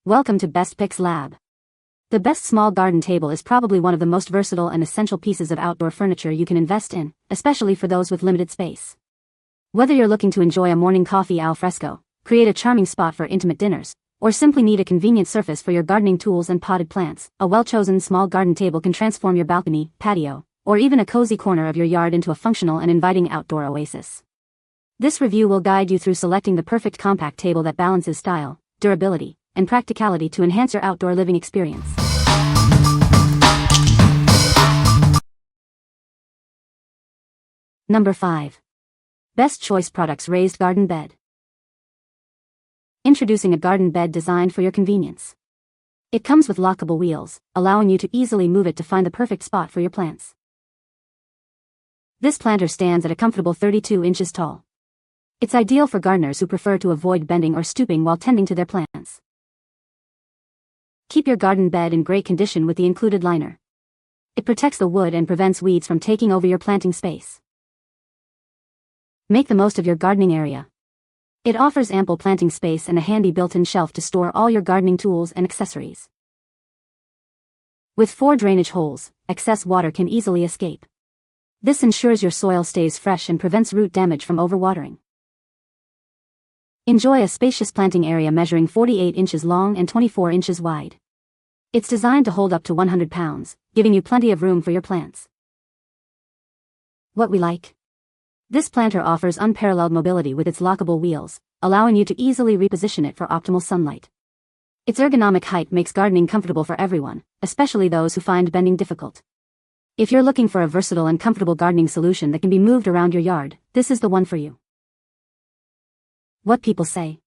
Welcome to Best Picks Lab. The best small garden table is probably one of the most versatile and essential pieces of outdoor furniture you can invest in, especially for those with limited space. Whether you're looking to enjoy a morning coffee al fresco, create a charming spot for intimate dinners, or simply need a convenient surface for your gardening tools and potted plants, a well-chosen small garden table can transform your balcony, patio, or even a cozy corner of your yard into a functional and inviting outdoor oasis. This review will guide you through selecting the perfect compact table that balances style, durability, and practicality to enhance your outdoor living experience. Number 5. Best Choice Products Raised Garden Bed. Introducing a garden bed designed for your convenience. It comes with lockable wheels, allowing you to easily move it to find the perfect spot for your plants. This planter stands at a comfortable 32 inches tall. It's ideal for gardeners who prefer to avoid bending or stooping while tending to their plants. Keep your garden bed in great condition with the included liner. It protects the wood and prevents weeds from taking over your planting space. Make the most of your gardening area. It offers ample planting space and a handy built-in shelf to store all your gardening tools and accessories. With 4 drainage holes, excess water can easily escape. This ensures your soil stays fresh and prevents root damage from overwatering. Enjoy a spacious planting area measuring 48 inches long and 24 inches wide. It's designed to hold up to 100 pounds, giving you plenty of room for your plants. What we like? This planter offers unparalleled mobility with its lockable wheels, allowing you to easily reposition it for optimal sunlight. Its ergonomic height makes gardening comfortable for everyone, especially those who find bending difficult. If you're looking for a versatile and comfortable gardening solution that can be moved around your yard, this is the one for you. What people say.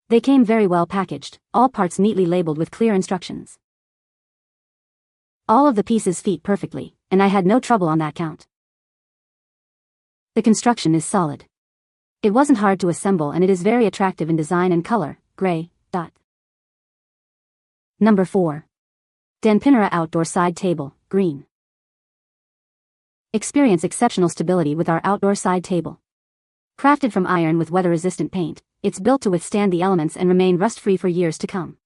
They came very well packaged, all parts neatly labeled with clear instructions. All of the pieces fit perfectly, and I had no trouble on that count. The construction is solid. It wasn't hard to assemble and it is very attractive in design and color, gray. Number 4. DANPINERA Outdoor Side Table, Green. Experience exceptional stability with our outdoor side table. Crafted from iron with weather-resistant paint, it's built to withstand the elements and remain rust-free for years to come.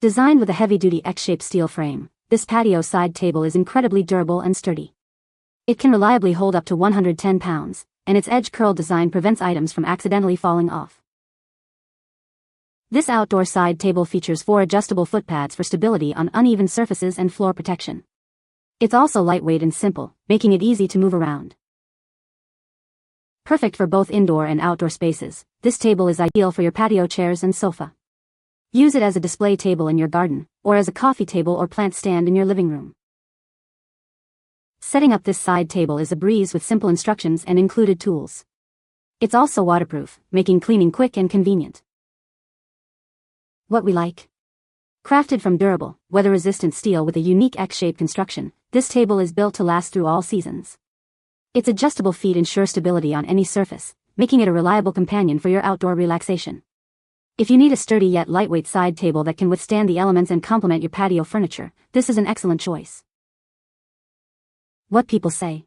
Designed with a heavy-duty X-shaped steel frame, this patio side table is incredibly durable and sturdy. It can reliably hold up to 110 pounds, and its edge curl design prevents items from accidentally falling off. This outdoor side table features 4 adjustable footpads for stability on uneven surfaces and floor protection. It's also lightweight and simple, making it easy to move around. Perfect for both indoor and outdoor spaces, this table is ideal for your patio chairs and sofa. Use it as a display table in your garden, or as a coffee table or plant stand in your living room. Setting up this side table is a breeze with simple instructions and included tools. It's also waterproof, making cleaning quick and convenient. What we like? Crafted from durable, weather-resistant steel with a unique X-shaped construction, this table is built to last through all seasons. Its adjustable feet ensure stability on any surface, making it a reliable companion for your outdoor relaxation. If you need a sturdy yet lightweight side table that can withstand the elements and complement your patio furniture, this is an excellent choice. What people say.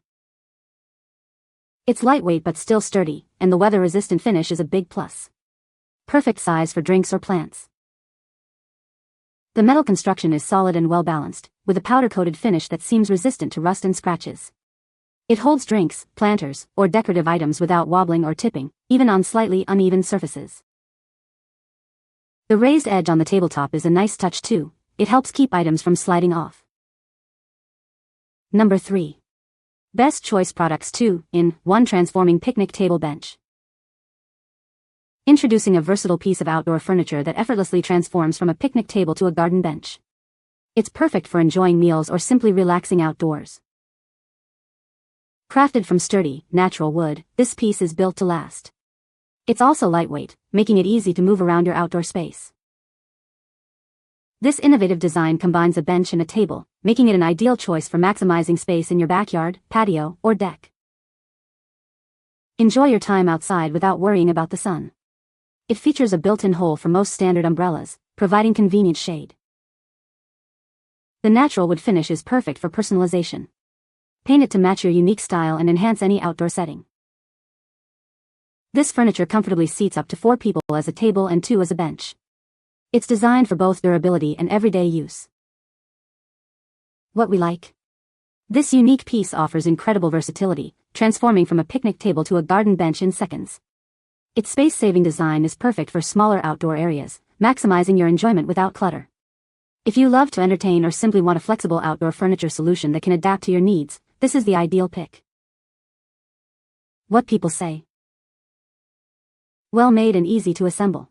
It's lightweight but still sturdy, and the weather-resistant finish is a big plus. Perfect size for drinks or plants. The metal construction is solid and well-balanced, with a powder-coated finish that seems resistant to rust and scratches. It holds drinks, planters, or decorative items without wobbling or tipping, even on slightly uneven surfaces. The raised edge on the tabletop is a nice touch too. It helps keep items from sliding off. Number 3. Best Choice Products 2-in-1 Transforming Picnic Table Bench. Introducing a versatile piece of outdoor furniture that effortlessly transforms from a picnic table to a garden bench. It's perfect for enjoying meals or simply relaxing outdoors. Crafted from sturdy, natural wood, this piece is built to last. It's also lightweight, making it easy to move around your outdoor space. This innovative design combines a bench and a table, making it an ideal choice for maximizing space in your backyard, patio, or deck. Enjoy your time outside without worrying about the sun. It features a built-in hole for most standard umbrellas, providing convenient shade. The natural wood finish is perfect for personalization. Paint it to match your unique style and enhance any outdoor setting. This furniture comfortably seats up to 4 people as a table and 2 as a bench. It's designed for both durability and everyday use. What we like. This unique piece offers incredible versatility, transforming from a picnic table to a garden bench in seconds. Its space-saving design is perfect for smaller outdoor areas, maximizing your enjoyment without clutter. If you love to entertain or simply want a flexible outdoor furniture solution that can adapt to your needs, this is the ideal pick. What people say. Well made and easy to assemble.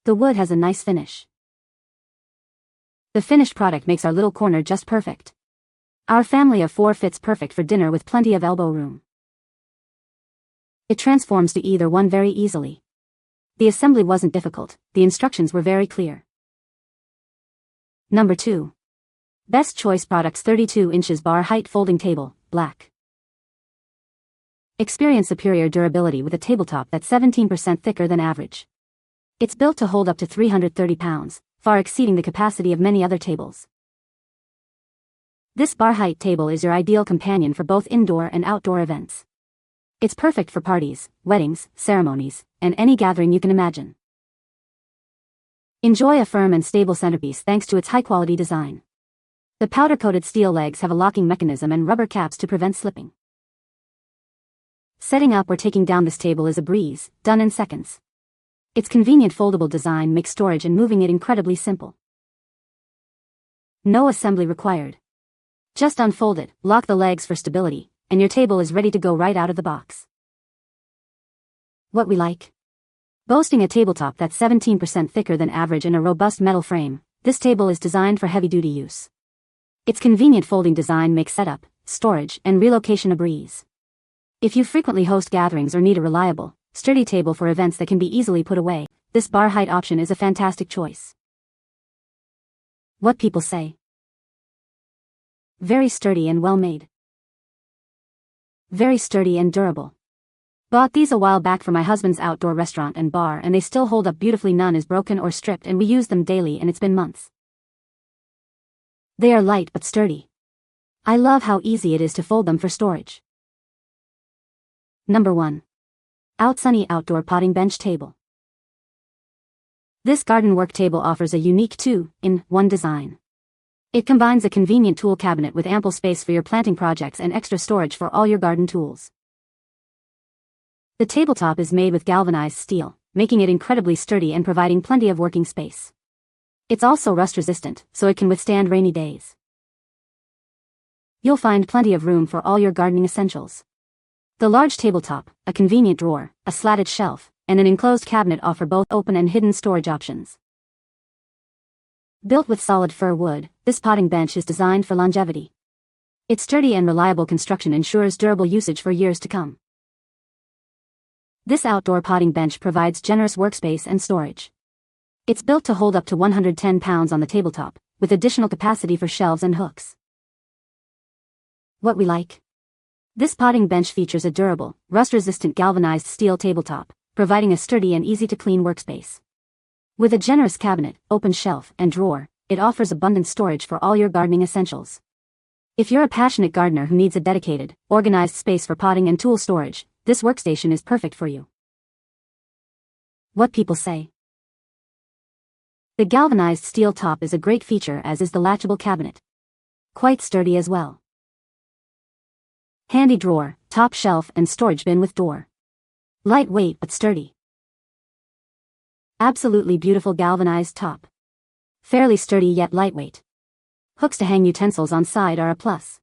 The wood has a nice finish. The finished product makes our little corner just perfect. Our family of 4 fits perfect for dinner with plenty of elbow room. It transforms to either one very easily. The assembly wasn't difficult, the instructions were very clear. Number 2. Best Choice Products 32 inches bar height folding table, black. Experience superior durability with a tabletop that's 17% thicker than average. It's built to hold up to 330 pounds, far exceeding the capacity of many other tables. This bar height table is your ideal companion for both indoor and outdoor events. It's perfect for parties, weddings, ceremonies, and any gathering you can imagine. Enjoy a firm and stable centerpiece thanks to its high-quality design. The powder-coated steel legs have a locking mechanism and rubber caps to prevent slipping. Setting up or taking down this table is a breeze, done in seconds. Its convenient foldable design makes storage and moving it incredibly simple. No assembly required. Just unfold it, lock the legs for stability, and your table is ready to go right out of the box. What we like. Boasting a tabletop that's 17% thicker than average and a robust metal frame, this table is designed for heavy-duty use. Its convenient folding design makes setup, storage, and relocation a breeze. If you frequently host gatherings or need a reliable, sturdy table for events that can be easily put away, this bar height option is a fantastic choice. What people say. Very sturdy and well made. Very sturdy and durable. Bought these a while back for my husband's outdoor restaurant and bar and they still hold up beautifully. None is broken or stripped and we use them daily and it's been months. They are light but sturdy. I love how easy it is to fold them for storage. Number 1. Outsunny Outdoor Potting Bench Table. This garden work table offers a unique 2-in-1 design. It combines a convenient tool cabinet with ample space for your planting projects and extra storage for all your garden tools. The tabletop is made with galvanized steel, making it incredibly sturdy and providing plenty of working space. It's also rust-resistant, so it can withstand rainy days. You'll find plenty of room for all your gardening essentials. The large tabletop, a convenient drawer, a slatted shelf, and an enclosed cabinet offer both open and hidden storage options. Built with solid fir wood, this potting bench is designed for longevity. Its sturdy and reliable construction ensures durable usage for years to come. This outdoor potting bench provides generous workspace and storage. It's built to hold up to 110 pounds on the tabletop, with additional capacity for shelves and hooks. What we like. This potting bench features a durable, rust-resistant galvanized steel tabletop, providing a sturdy and easy-to-clean workspace. With a generous cabinet, open shelf, and drawer, it offers abundant storage for all your gardening essentials. If you're a passionate gardener who needs a dedicated, organized space for potting and tool storage, this workstation is perfect for you. What people say. The galvanized steel top is a great feature, as is the latchable cabinet. Quite sturdy as well. Handy drawer, top shelf and storage bin with door. Lightweight but sturdy. Absolutely beautiful galvanized top. Fairly sturdy yet lightweight. Hooks to hang utensils on side are a plus.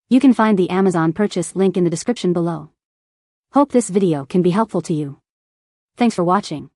You can find the Amazon purchase link in the description below. Hope this video can be helpful to you. Thanks for watching.